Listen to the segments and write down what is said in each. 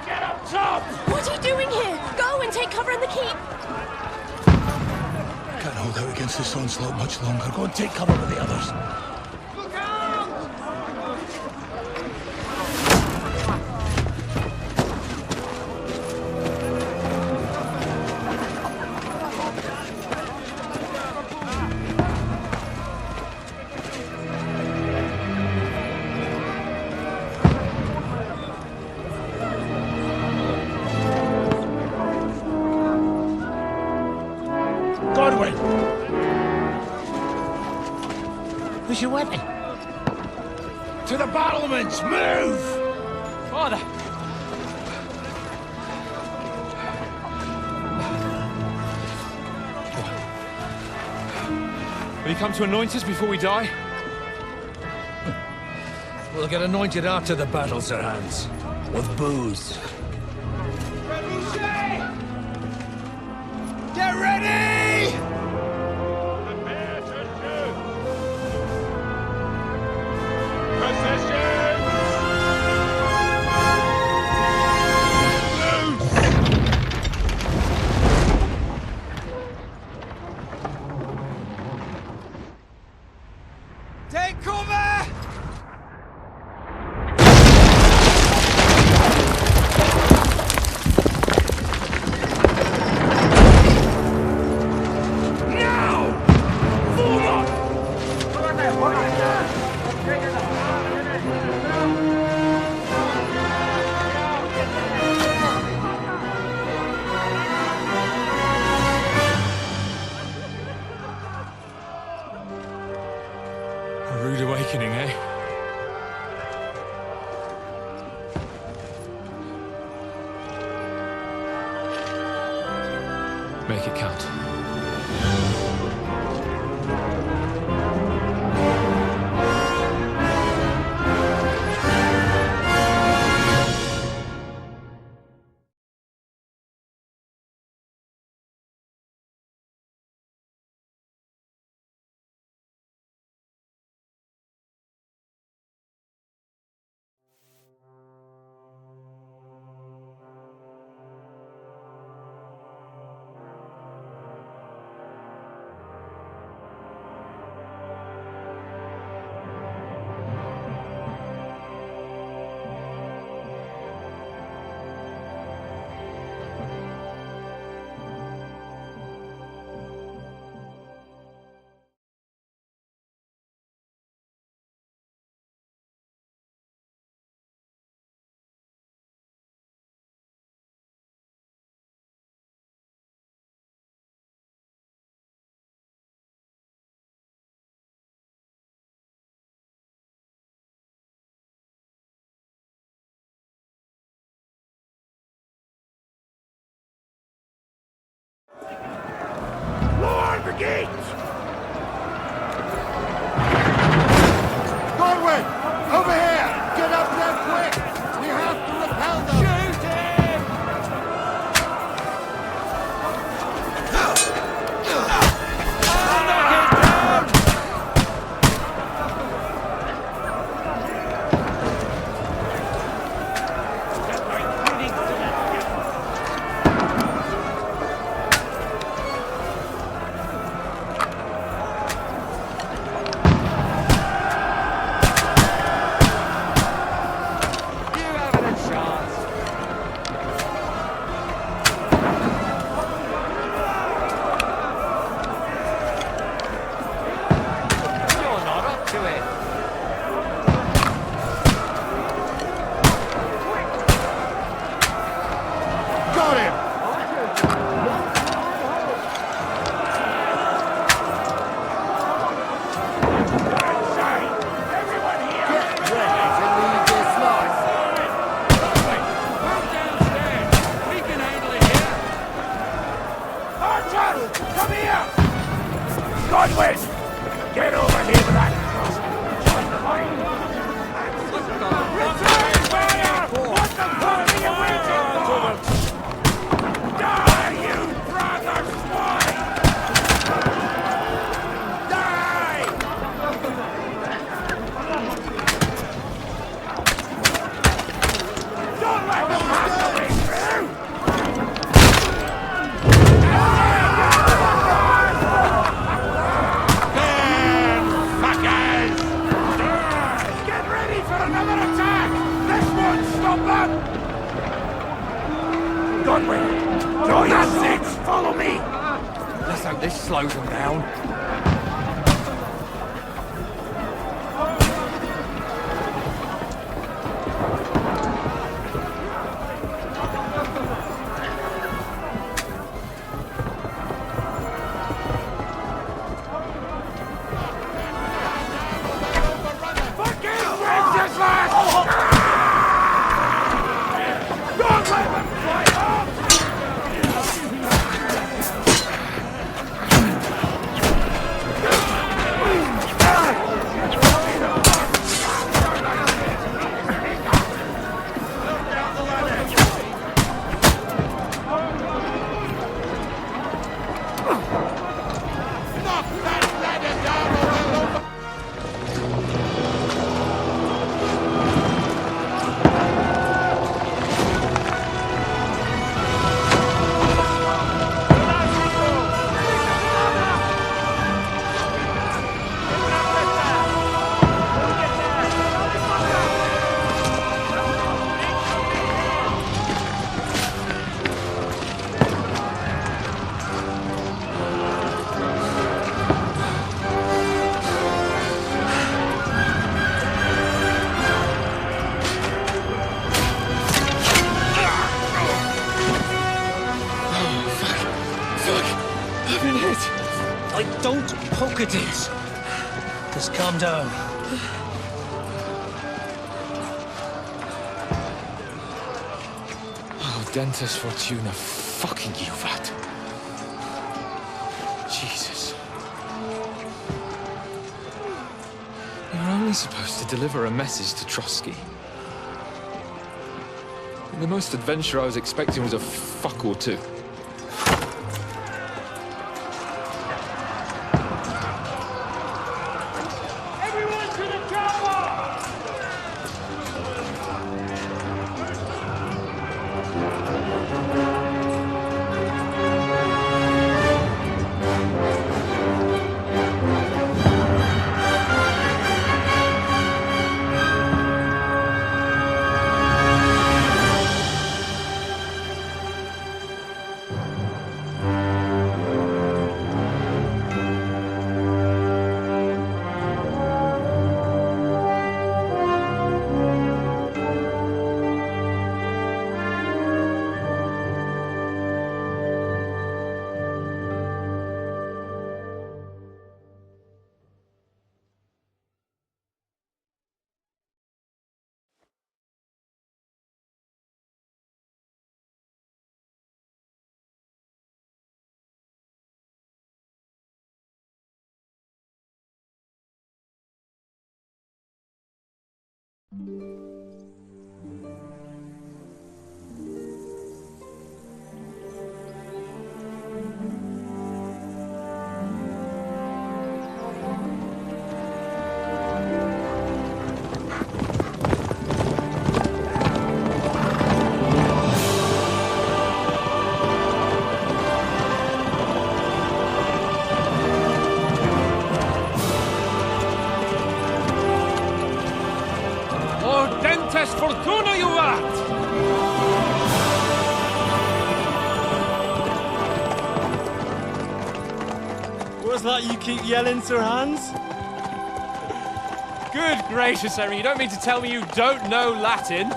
Get up top! What are you doing here? Go and take cover in the keep! Can't hold out against this onslaught much longer. Go and take cover with the others. Look out! Godwin! Where's your weapon? To the battlements! Move! Father! Will you come to anoint us before we die? We'll get anointed after the battles are hands. With booze. Get ready! Prepare to shoot! Position! Loose! Take cover! A rude awakening, eh? Make it count. Godwin! Draw your six! Follow me! Let's hope this slows them down. Don't poke at it. Just calm down. Oh, Dentes Fortuna, fucking Juvat. Jesus. You were only supposed to deliver a message to Trotsky. The most adventure I was expecting was a fuck or two. Fortuna, Juvat! What's that you keep yelling, Sir Hans? Good gracious, Henry, you don't mean to tell me you don't know Latin?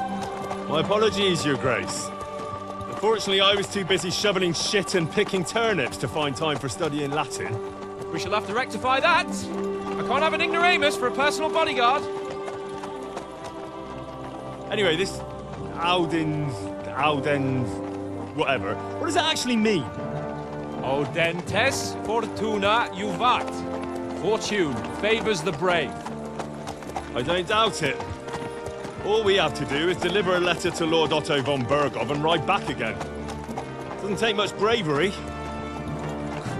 My apologies, Your Grace. Unfortunately, I was too busy shoveling shit and picking turnips to find time for studying Latin. We shall have to rectify that. I can't have an ignoramus for a personal bodyguard. Anyway, this Audens, whatever. What does that actually mean? Audentes Fortuna Juvat. Fortune favors the brave. I don't doubt it. All we have to do is deliver a letter to Lord Otto von Bergov and ride back again. Doesn't take much bravery.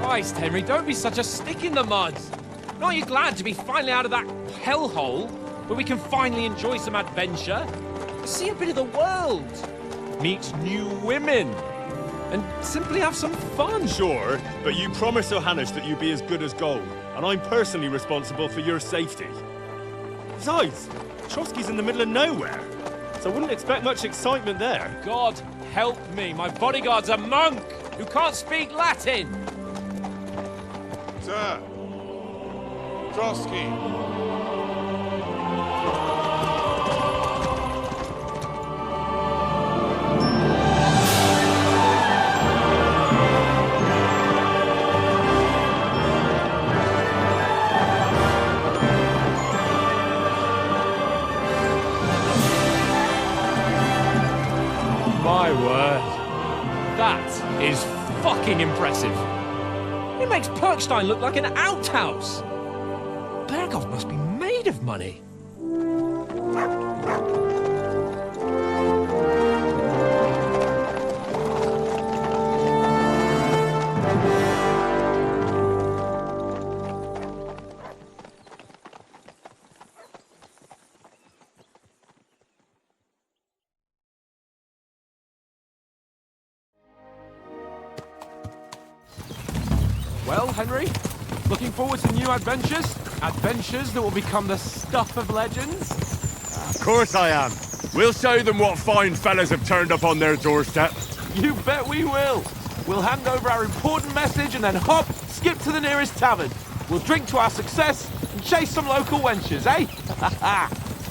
Christ, Henry, don't be such a stick in the mud. Aren't you glad to be finally out of that hellhole where we can finally enjoy some adventure? See a bit of the world, meet new women, and simply have some fun. Sure, but you promised Johannes that you'd be as good as gold, and I'm personally responsible for your safety. Besides, Trotsky's in the middle of nowhere, so I wouldn't expect much excitement there. God help me. My bodyguard's a monk who can't speak Latin. Sir! Trotsky! My word. That is fucking impressive. It makes Perkstein look like an outhouse. Berghoff must be made of money. Well, Henry, looking forward to new adventures? Adventures that will become the stuff of legends? Of course I am. We'll show them what fine fellas have turned up on their doorstep. You bet we will. We'll hand over our important message and then hop, skip to the nearest tavern. We'll drink to our success and chase some local wenches, eh?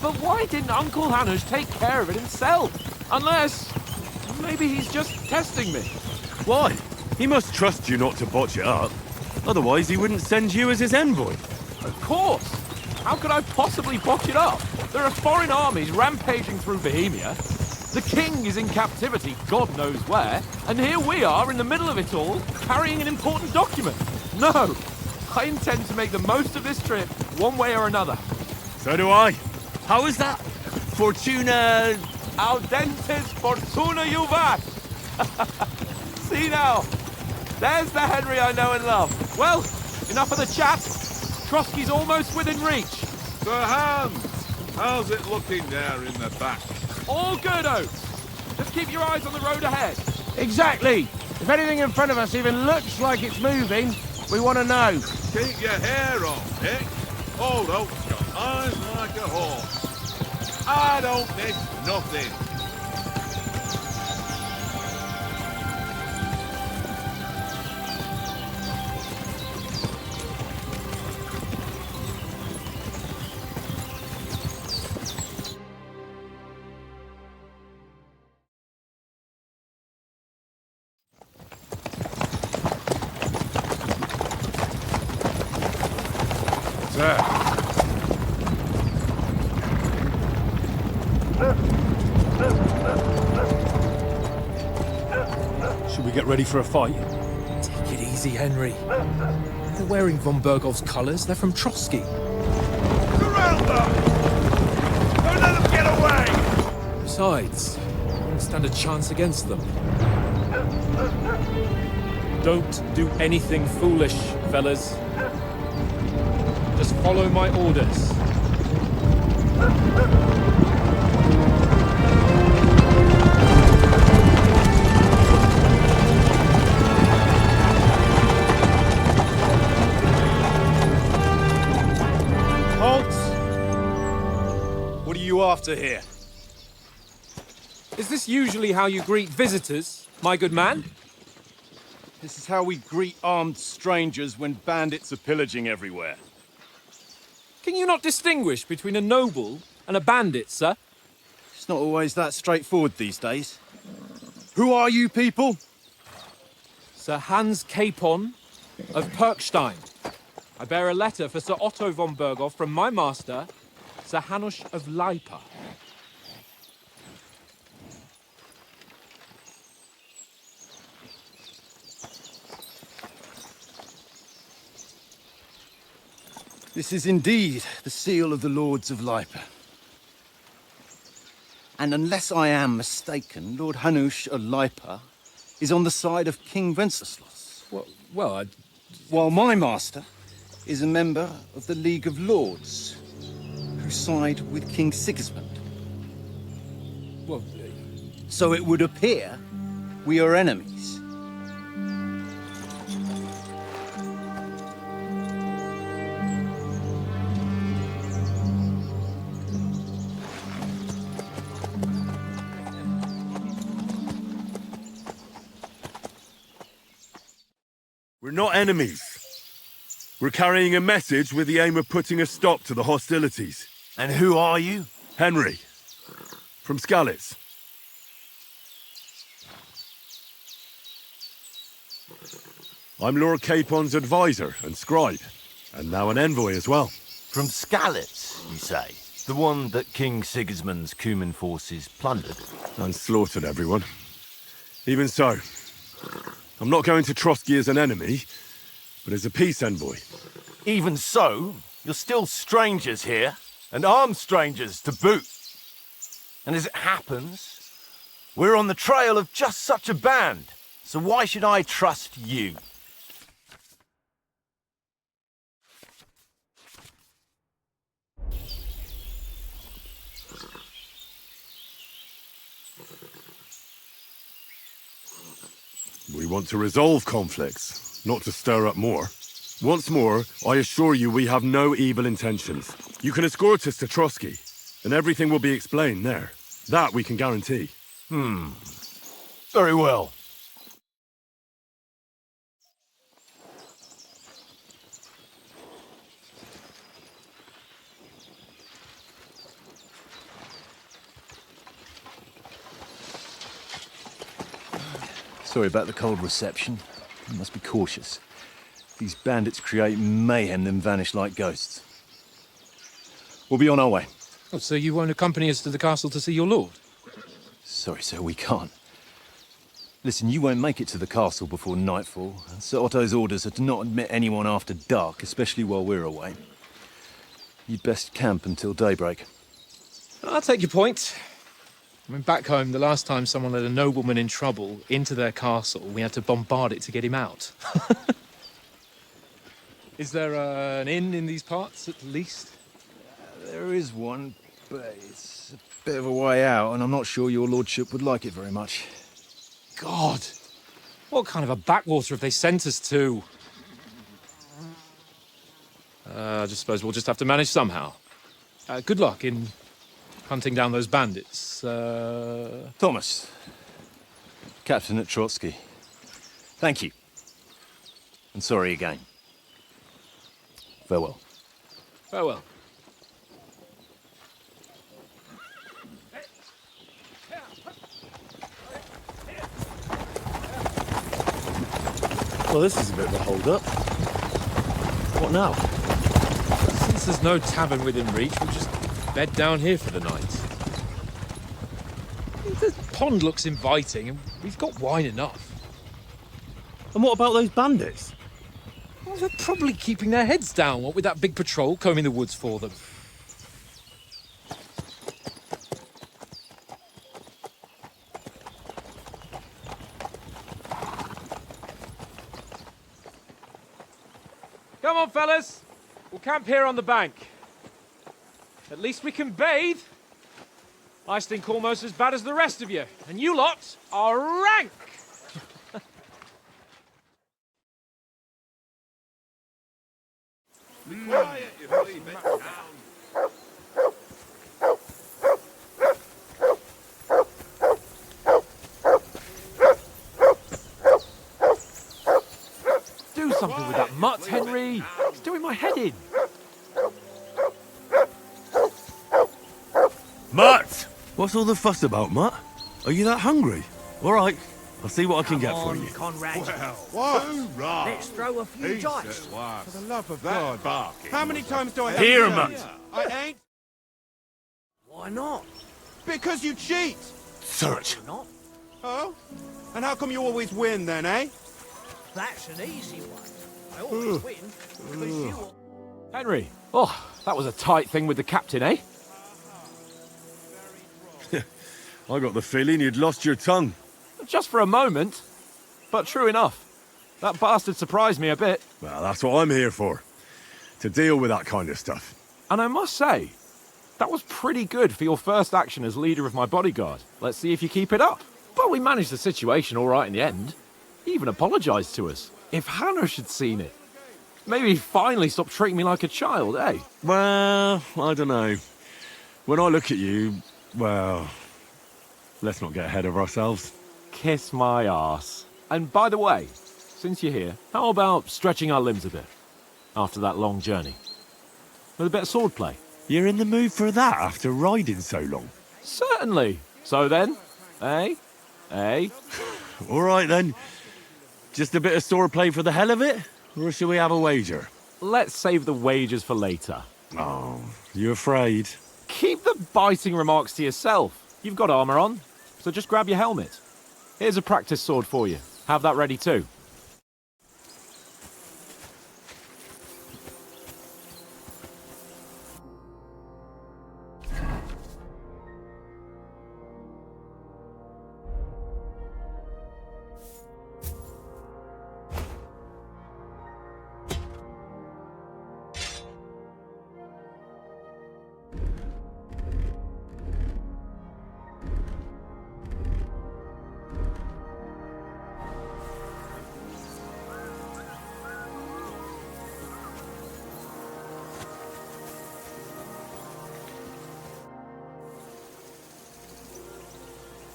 But why didn't Uncle Hanush take care of it himself? Unless, maybe he's just testing me. Why? He must trust you not to botch it up. Otherwise, he wouldn't send you as his envoy. Of course. How could I possibly botch it up? There are foreign armies rampaging through Bohemia. The king is in captivity, God knows where. And here we are in the middle of it all, carrying an important document. No, I intend to make the most of this trip, one way or another. So do I. How is that? Fortuna... Audentes fortuna juvat! See now, there's the Henry I know and love. Well, enough of the chat. Trotsky's almost within reach. Sir Hans! How's it looking there in the back? All good, Oates. Just keep your eyes on the road ahead. Exactly. If anything in front of us even looks like it's moving, we want to know. Keep your hair on, Dick. Old Oak's got eyes like a hawk. I don't miss nothing. Should we get ready for a fight? Take it easy, Henry. They're wearing von Bergoff's colours. They're from Trotsky. Surround them! Don't let them get away! Besides, we won't stand a chance against them. Don't do anything foolish, fellas. Just follow my orders. What are you after here? Is this usually how you greet visitors, my good man? This is how we greet armed strangers when bandits are pillaging everywhere. Can you not distinguish between a noble and a bandit, sir? It's not always that straightforward these days. Who are you people? Sir Hans Capon of Perkstein. I bear a letter for Sir Otto von Bergoff from my master, Sir Hanush of Lipa. This is indeed the seal of the Lords of Lipa. And unless I am mistaken, Lord Hanush of Lipa is on the side of King Wenceslas. While my master is a member of the League of Lords, who side with King Sigismund. So it would appear we are enemies. We're not enemies. We're carrying a message with the aim of putting a stop to the hostilities. And who are you? Henry, from Skalitz. I'm Lord Capon's advisor and scribe, and now an envoy as well. From Skalitz, you say? The one that King Sigismund's Cuman forces plundered? And slaughtered everyone. Even so, I'm not going to Trotsky as an enemy, but as a peace envoy. Even so, you're still strangers here, and armed strangers to boot. And as it happens, we're on the trail of just such a band, so why should I trust you? We want to resolve conflicts, not to stir up more. Once more, I assure you we have no evil intentions. You can escort us to Trotsky, and everything will be explained there. That we can guarantee. Very well. Sorry about the cold reception. You must be cautious. These bandits create mayhem, then vanish like ghosts. We'll be on our way. Oh, so you won't accompany us to the castle to see your lord? Sorry, sir, we can't. Listen, you won't make it to the castle before nightfall. Sir Otto's orders are to not admit anyone after dark, especially while we're away. You'd best camp until daybreak. I'll take your point. I mean, back home, the last time someone let a nobleman in trouble into their castle, we had to bombard it to get him out. Is there an inn in these parts, at least? There is one, but it's a bit of a way out, and I'm not sure your lordship would like it very much. God! What kind of a backwater have they sent us to? I just suppose we'll just have to manage somehow. Good luck in hunting down those bandits. Thomas, captain at Trotsky. Thank you. And sorry again. Farewell. Farewell. Well, this is a bit of a hold-up. What now? Since there's no tavern within reach, we'll just bed down here for the night. The pond looks inviting, and we've got wine enough. And what about those bandits? Well, they're probably keeping their heads down, what with that big patrol combing the woods for them. Come on, fellas. We'll camp here on the bank. At least we can bathe. I stink almost as bad as the rest of you, and you lot are rank! Be quiet, you bleeping town. Do something with that mutt, Henry. It's doing my head in. Mutt! What's all the fuss about, Mutt? Are you that hungry? All right, I'll see what I can get for you. Conrad. What? Hoorah! Let's throw a few dice. For the love of God. How many times do I have Here, to Mutt. say? I ain't. Why not? Because you cheat. Search. Not? Oh? And how come you always win then, eh? That's an easy one. I always win because you. Henry. Oh, that was a tight thing with the captain, eh? I got the feeling you'd lost your tongue. Just for a moment. But true enough. That bastard surprised me a bit. Well, that's what I'm here for. To deal with that kind of stuff. And I must say, that was pretty good for your first action as leader of my bodyguard. Let's see if you keep it up. But we managed the situation all right in the end. He even apologised to us. If Hanush had seen it, maybe he'd finally stop treating me like a child, eh? Well, I don't know. When I look at you, well, let's not get ahead of ourselves. Kiss my arse. And by the way, since you're here, how about stretching our limbs a bit after that long journey? With a bit of swordplay? You're in the mood for that after riding so long? Certainly. So then, eh? All right then. Just a bit of swordplay for the hell of it? Or shall we have a wager? Let's save the wagers for later. Oh, you afraid? Keep the biting remarks to yourself. You've got armor on, so just grab your helmet. Here's a practice sword for you. Have that ready too.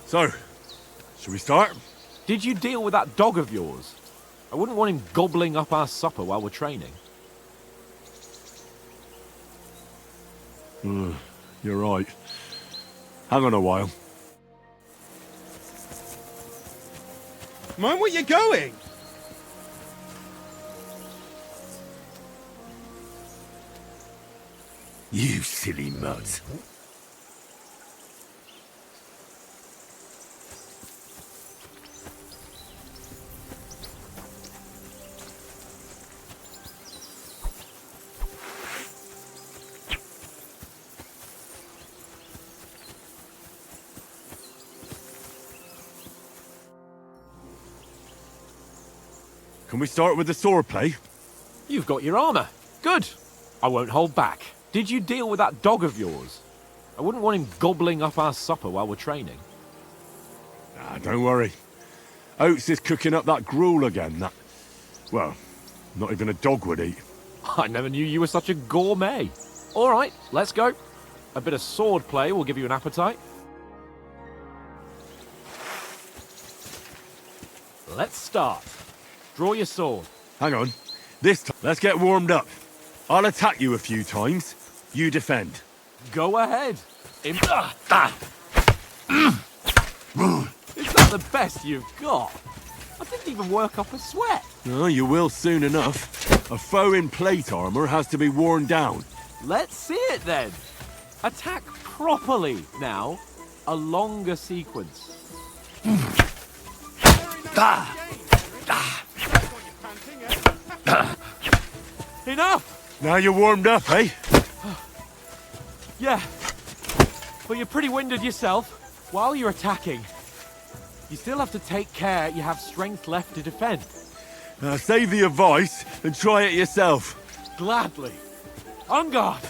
So, shall we start? Did you deal with that dog of yours? I wouldn't want him gobbling up our supper while we're training. You're right. Hang on a while. Mind where you're going? You silly mutt. Can we start with the swordplay? You've got your armor. Good. I won't hold back. Did you deal with that dog of yours? I wouldn't want him gobbling up our supper while we're training. Don't worry. Oates is cooking up that gruel again, that... Well, not even a dog would eat. I never knew you were such a gourmet. All right, let's go. A bit of swordplay will give you an appetite. Let's start. Draw your sword. Hang on. This time, let's get warmed up. I'll attack you a few times. You defend. Go ahead. Is that the best you've got? I didn't even work up a sweat. Oh, you will soon enough. A foe in plate armor has to be worn down. Let's see it then. Attack properly now. A longer sequence. Enough! Now you're warmed up, eh? Yeah. But you're pretty winded yourself. While you're attacking, you still have to take care you have strength left to defend. Save the advice and try it yourself. Gladly. On guard!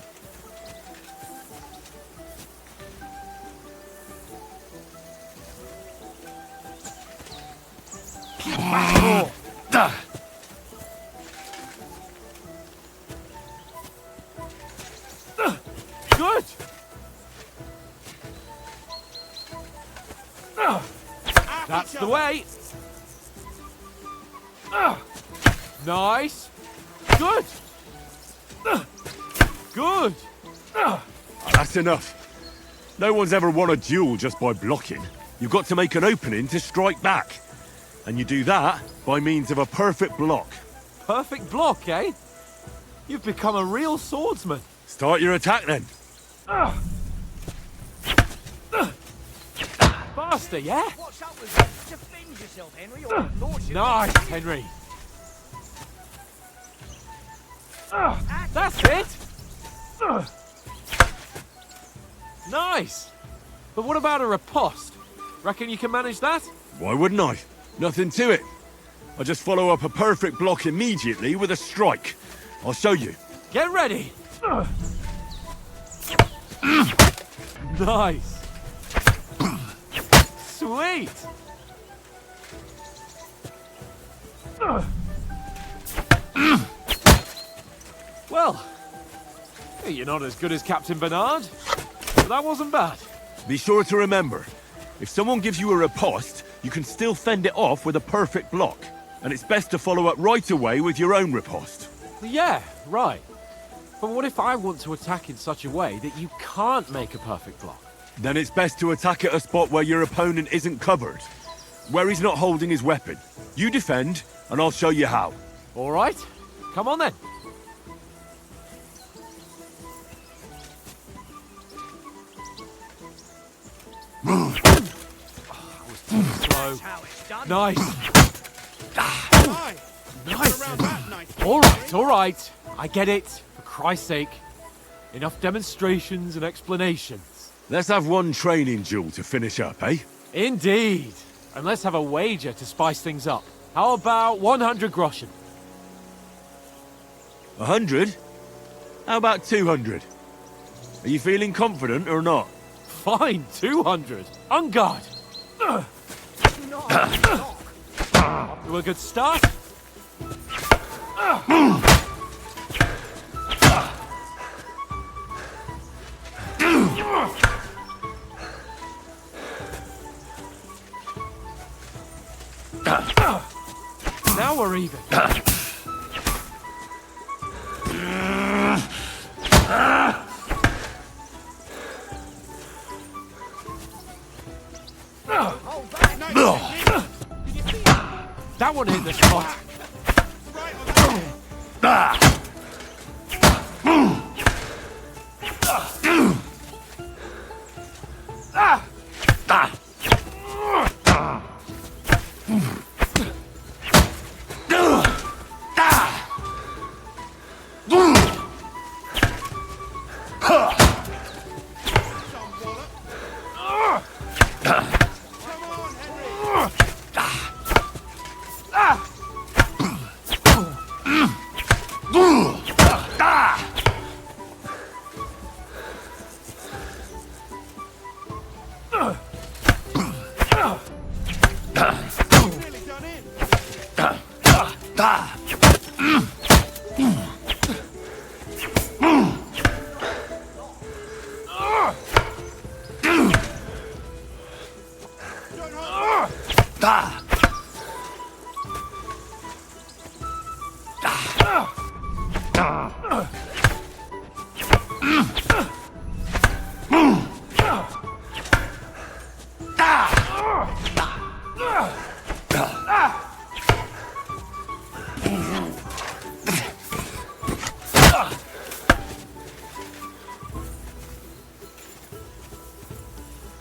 Good! That's the way! Nice! Good! Good! That's enough. No one's ever won a duel just by blocking. You've got to make an opening to strike back. And you do that by means of a perfect block. Perfect block, eh? You've become a real swordsman. Start your attack then. Faster, yeah? What's up with you? Defend yourself, Henry, or lordship. Nice, Henry. That's it. Nice. But what about a riposte? Reckon you can manage that? Why wouldn't I? Nothing to it. I just follow up a perfect block immediately with a strike. I'll show you. Get ready. Nice. Sweet. Well, you're not as good as Captain Bernard, but that wasn't bad. Be sure to remember, if someone gives you a riposte, you can still fend it off with a perfect block. and it's best to follow up right away with your own riposte. Yeah, right. But what if I want to attack in such a way that you can't make a perfect block? Then it's best to attack at a spot where your opponent isn't covered, where he's not holding his weapon. You defend, and I'll show you how. All right, come on then. Slow. Nice. Nice. All right. I get it. For Christ's sake. Enough demonstrations and explanations. Let's have one training duel to finish up, eh? Indeed. And let's have a wager to spice things up. How about 100 groschen? 100? How about 200? Are you feeling confident or not? Fine, 200. On guard. Off to a good start. Now we're even. That one hit the spot.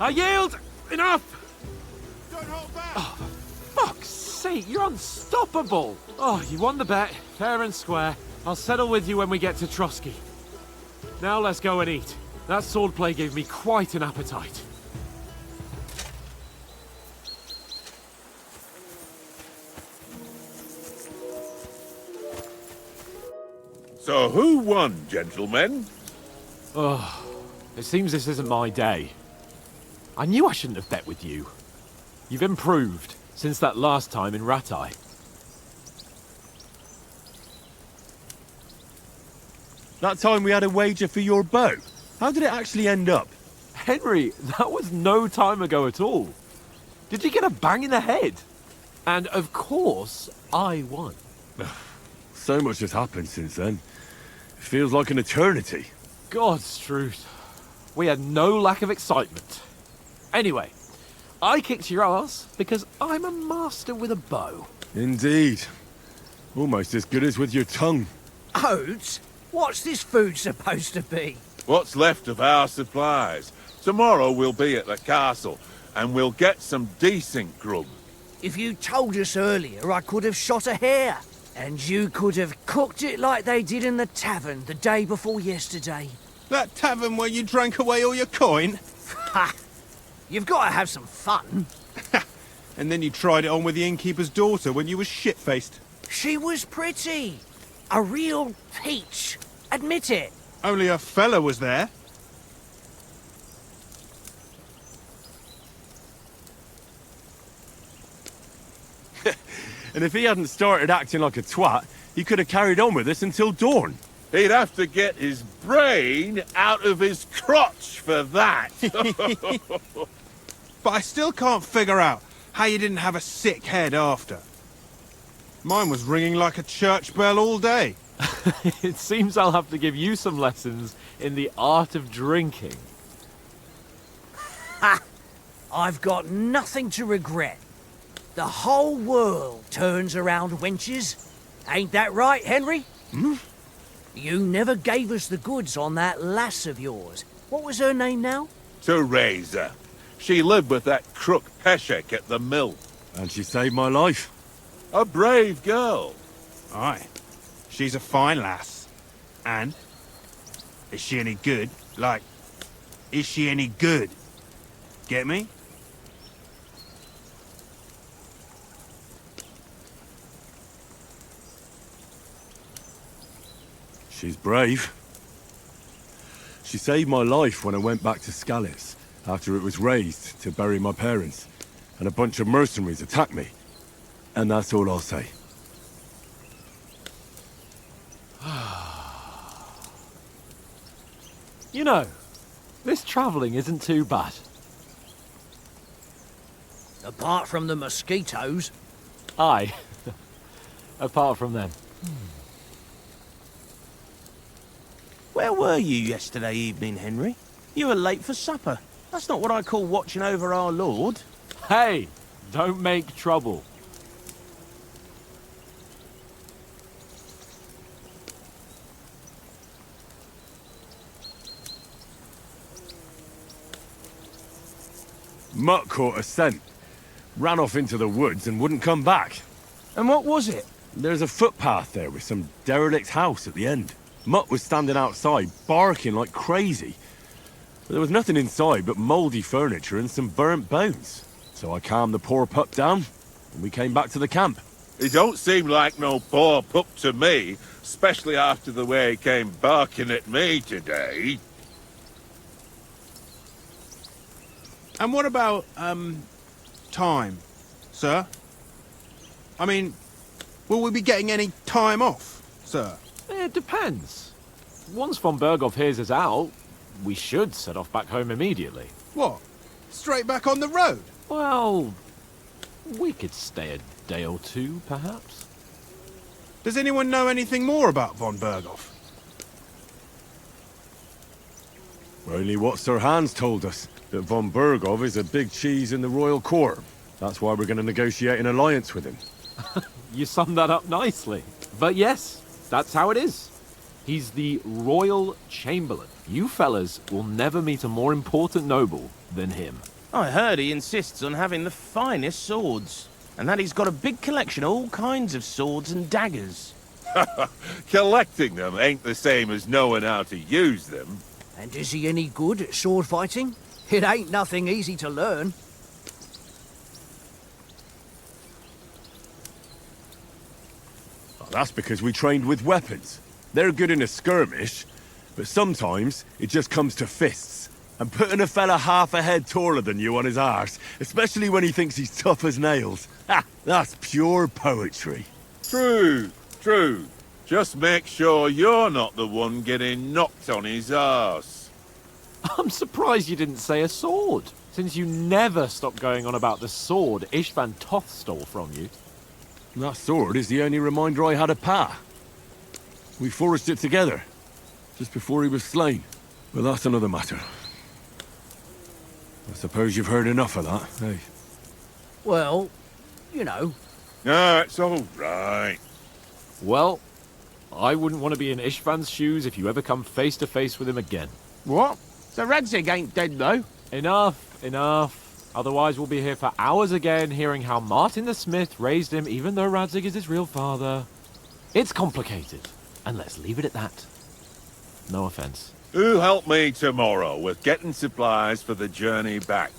I yield! Enough! Don't hold back! Oh, for fuck's sake, you're unstoppable! Oh, you won the bet, fair and square. I'll settle with you when we get to Trotsky. Now let's go and eat. That swordplay gave me quite an appetite. So who won, gentlemen? Oh, it seems this isn't my day. I knew I shouldn't have bet with you. You've improved since that last time in Ratai. That time we had a wager for your bow. How did it actually end up? Henry, that was no time ago at all. Did you get a bang in the head? And of course, I won. So much has happened since then. It feels like an eternity. God's truth. We had no lack of excitement. Anyway, I kicked your ass because I'm a master with a bow. Indeed. Almost as good as with your tongue. Oats? What's this food supposed to be? What's left of our supplies. Tomorrow we'll be at the castle, and we'll get some decent grub. If you told us earlier, I could have shot a hare. And you could have cooked it like they did in the tavern the day before yesterday. That tavern where you drank away all your coin? Ha! You've got to have some fun. And then you tried it on with the innkeeper's daughter when you were shit-faced. She was pretty. A real peach. Admit it. Only a fella was there. And if he hadn't started acting like a twat, he could have carried on with us until dawn. He'd have to get his brain out of his crotch for that. But I still can't figure out how you didn't have a sick head after. Mine was ringing like a church bell all day. It seems I'll have to give you some lessons in the art of drinking. Ha! I've got nothing to regret. The whole world turns around wenches. Ain't that right, Henry? Hmm? You never gave us the goods on that lass of yours. What was her name now? Teresa. She lived with that crook Peshek at the mill. And she saved my life. A brave girl. Aye. She's a fine lass. And? Is she any good? Like, is she any good? Get me? She's brave. She saved my life when I went back to Skalitz after it was razed to bury my parents, and a bunch of mercenaries attacked me. And that's all I'll say. You know, this travelling isn't too bad. Apart from the mosquitoes. Aye. Apart from them. Where were you yesterday evening, Henry? You were late for supper. That's not what I call watching over our Lord. Hey, don't make trouble. Mutt caught a scent, ran off into the woods and wouldn't come back. And what was it? There's a footpath there with some derelict house at the end. Mutt was standing outside, barking like crazy. But there was nothing inside but mouldy furniture and some burnt bones. So I calmed the poor pup down, and we came back to the camp. He don't seem like no poor pup to me, especially after the way he came barking at me today. And what about, time, sir? I mean, will we be getting any time off, sir? It depends. Once von Berghoff hears us out, we should set off back home immediately. What? Straight back on the road? Well, we could stay a day or two, perhaps. Does anyone know anything more about von Berghoff? Only what Sir Hans told us, that von Berghoff is a big cheese in the royal court. That's why we're going to negotiate an alliance with him. You summed that up nicely. But yes, that's how it is. He's the royal chamberlain. You fellas will never meet a more important noble than him. I heard he insists on having the finest swords, and that he's got a big collection of all kinds of swords and daggers. Collecting them ain't the same as knowing how to use them. And is he any good at sword fighting? It ain't nothing easy to learn. Oh, that's because we trained with weapons. They're good in a skirmish, but sometimes it just comes to fists. And putting a fella half a head taller than you on his arse, especially when he thinks he's tough as nails. Ha! That's pure poetry. True, true. Just make sure you're not the one getting knocked on his arse. I'm surprised you didn't say a sword, since you never stop going on about the sword Ishvan Toth stole from you. That sword is the only reminder I had of Pa. We forged it together, just before he was slain. But that's another matter. I suppose you've heard enough of that, eh? Well, you know. No, it's all right. Well, I wouldn't want to be in Ishvan's shoes if you ever come face to face with him again. What? So Radzig ain't dead, though? Enough, enough. Otherwise we'll be here for hours again hearing how Martin the Smith raised him even though Radzig is his real father. It's complicated, and let's leave it at that. No offense. Who'll help me tomorrow with getting supplies for the journey back?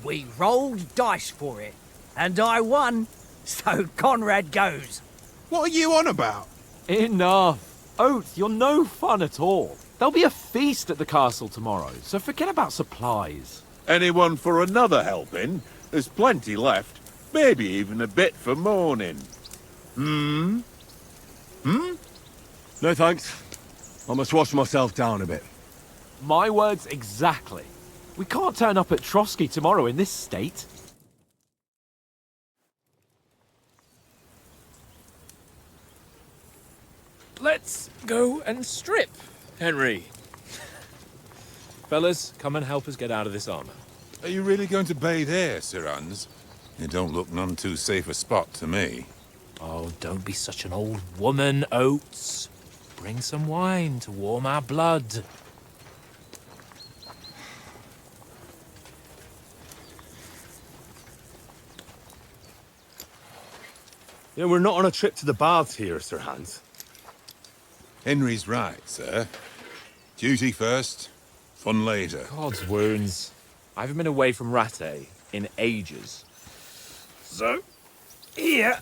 We rolled dice for it, and I won, so Conrad goes. What are you on about? Enough. Oath, you're no fun at all. There'll be a feast at the castle tomorrow, so forget about supplies. Anyone for another helping? There's plenty left. Maybe even a bit for morning. Hmm? No thanks. I must wash myself down a bit. My words exactly. We can't turn up at Trotsky tomorrow in this state. let's go and strip, Henry. Fellas, come and help us get out of this armor. Are you really going to bathe here, Sir Hans? It don't look none too safe a spot to me. Oh, don't be such an old woman, Oates. Bring some wine to warm our blood. Yeah, we're not on a trip to the baths here, Sir Hans. Henry's right, sir. Duty first, fun later. God's wounds. I haven't been away from Rattay in ages. So, here,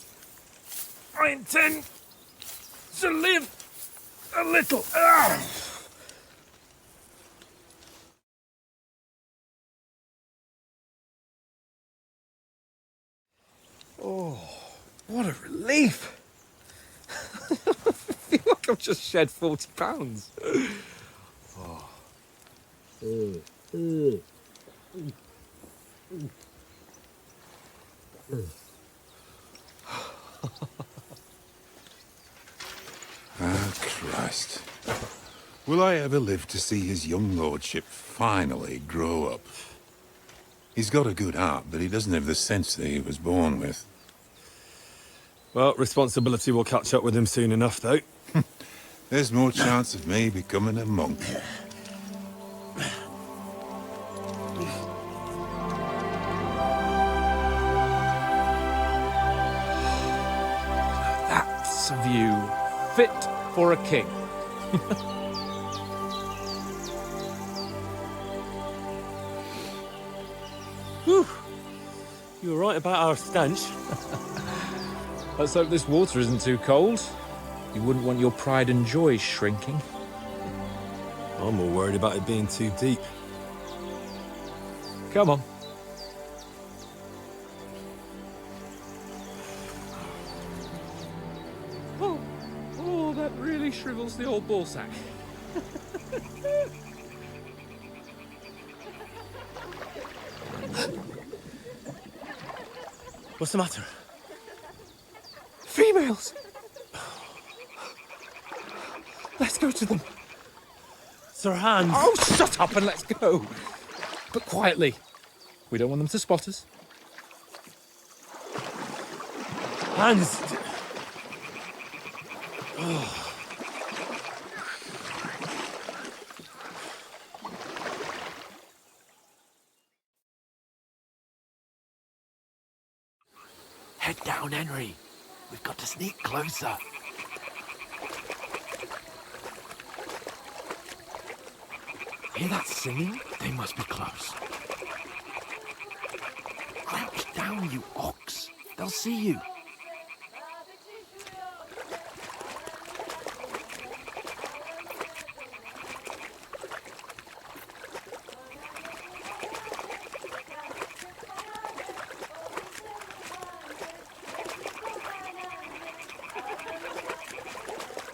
I intend to live a little. Oh, what a relief! I feel like I've just shed 40 pounds. Oh. Ah, Christ. Will I ever live to see his young lordship finally grow up? He's got a good heart, but he doesn't have the sense that he was born with. Well, responsibility will catch up with him soon enough, though. There's more chance of me becoming a monk. That's a view fit for a king. Whew. You were right about our stench. Let's hope this water isn't too cold. You wouldn't want your pride and joy shrinking. I'm more worried about it being too deep. Come on. Oh, that really shrivels the old ballsack. What's the matter? Females! Let's go to them. Sir Hans! Oh, shut up and let's go. But quietly. We don't want them to spot us. Hans! Oh. Head down, Henry. We've got to sneak closer. Hear that singing? They must be close. Crouch down, you ox. They'll see you.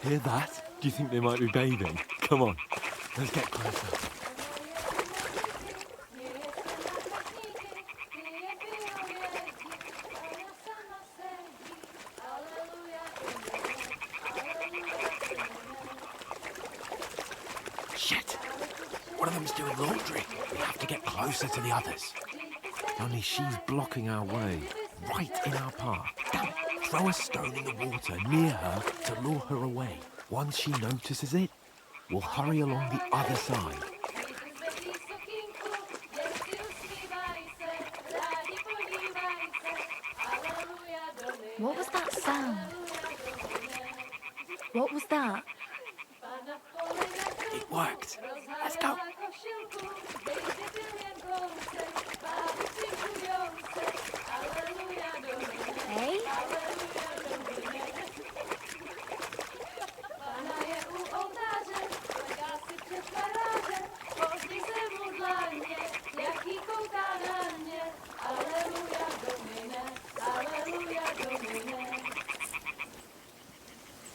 Hear that? Do you think they might be bathing? Come on, let's get closer. Shit! One of them's doing laundry. We have to get closer to the others. Only she's blocking our way, right in our path. Damn it. Throw a stone in the water near her to lure her away. Once she notices it, we'll hurry along the other side. What was that sound? What was that? It worked. Let's go. Hey?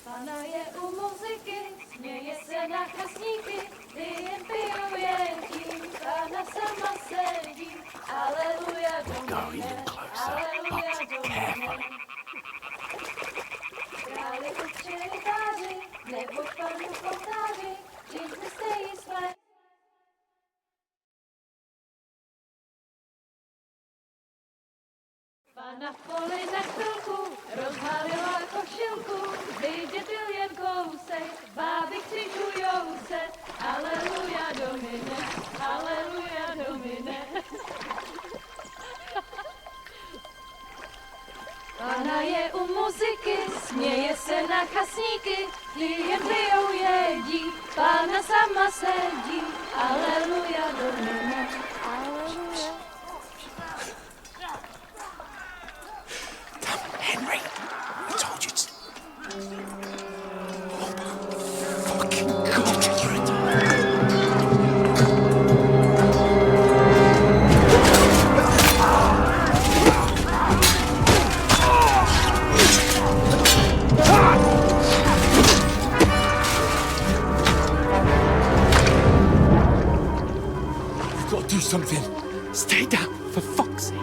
Pana je u muzyky, směje se na chasníky, ty jen pijuje tím, Pana sama sedí, aleluja do mne, aleluja do mne. Králi učili táři, A na poli za chvilku rozhalila košilku, vydětil jen kousek, báby křičujou se, aleluja Domine, aleluja Domine. Pana je u muziky, směje se na chasníky, klienty jen jedí, Pána sama sedí, aleluja Domine, aleluja. Henry, I told you to... Oh, fucking God, you're a... You've got to do something. Stay down, for fuck's sake.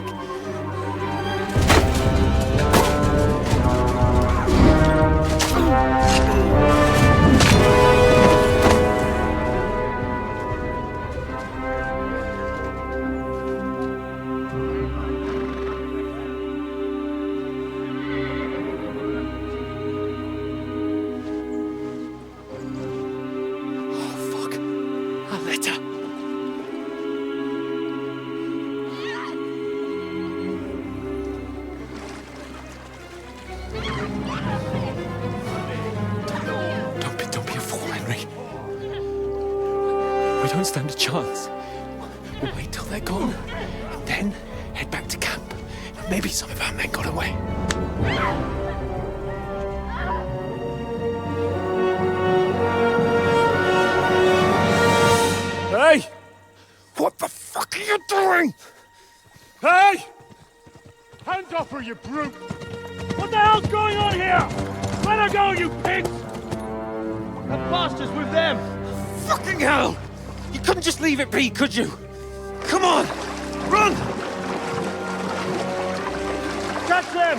We don't stand a chance. We'll wait till they're gone, and then head back to camp. Maybe some of our men got away. Hey! What the fuck are you doing? Hey! Hands off her, you brute! What the hell's going on here? Let her go, you pigs! The bastard's with them! Fucking hell! You couldn't just leave it be, could you? Come on! Run! Catch them!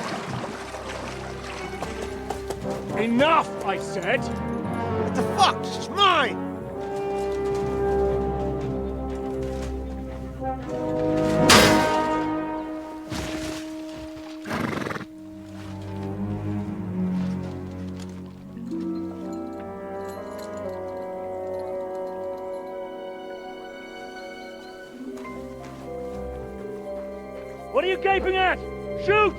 Enough, I said! What the fuck? It's mine! What are you gaping at? Shoot!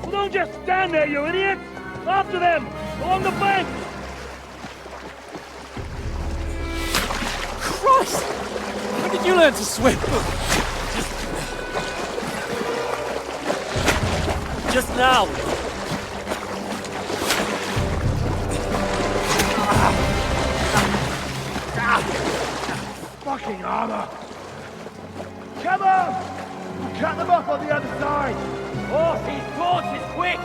Well, don't just stand there, you idiots! After them! Along the bank! Christ! When did you learn to swim? Just now! Fucking armor! Come on! We'll cut them off on the other side! Horses, horses, quick!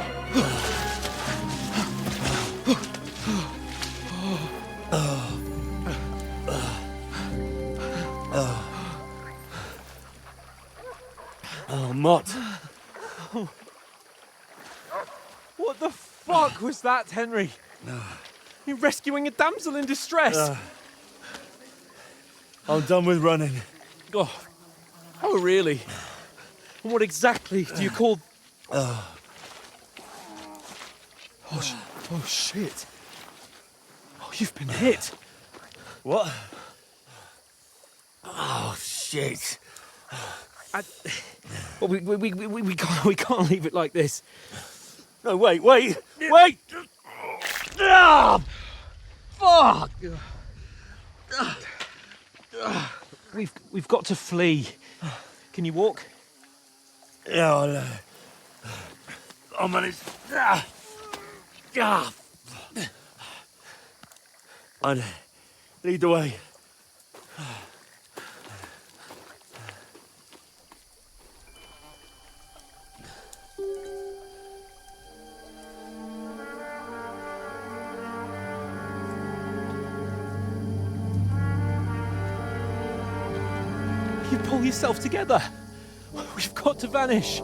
Oh, Mott. What the fuck was that, Henry? You're rescuing a damsel in distress. I'm done with running. Oh, really? And what exactly do you call... Oh, shit. Oh, you've been hit. What? Oh, shit. Well, we can't leave it like this. No, wait! Ah! Fuck! We've got to flee. Can you walk? Yeah, I'll manage. I'd lead the way. You pull yourself together. We've got to vanish.